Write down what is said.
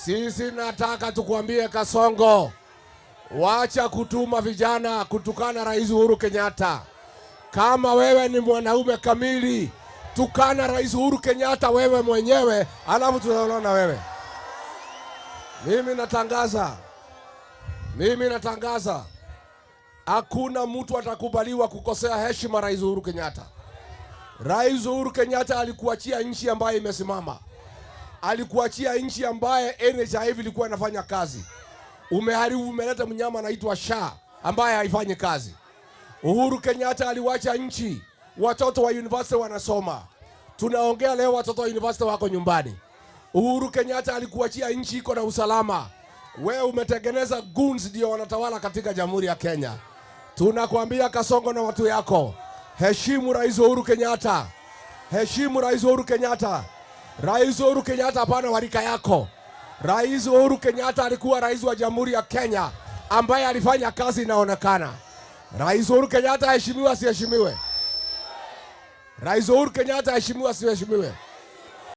Sisi nataka tukuambie Kasongo, wacha kutuma vijana kutukana Rais Uhuru Kenyatta. Kama wewe ni mwanaume kamili, tukana Rais Uhuru Kenyatta wewe mwenyewe, alafu tutaona wewe. Mimi natangaza hakuna mtu atakubaliwa kukosea heshima Rais Uhuru Kenyatta. Rais Uhuru Kenyatta alikuachia nchi ambayo imesimama. Alikuachia nchi ambaye NHIF ilikuwa inafanya kazi. Umeharibu, umeleta mnyama anaitwa SHA ambaye haifanyi kazi. Uhuru Kenyatta aliwacha nchi, watoto wa university wanasoma. Tunaongea leo watoto wa university wako nyumbani. Uhuru Kenyatta alikuachia nchi iko na usalama. Wewe umetengeneza goons ndio wanatawala katika Jamhuri ya Kenya. Tunakuambia Kasongo na watu yako, heshimu Rais Uhuru Kenyatta. Heshimu Rais Uhuru Kenyatta. Rais Uhuru Kenyatta hapana warika yako. Rais Uhuru Kenyatta alikuwa rais wa Jamhuri ya Kenya ambaye alifanya kazi inaonekana. Rais Uhuru Kenyatta heshimiwa, asiheshimiwe? Rais Uhuru Kenyatta heshimiwa, asiheshimiwe?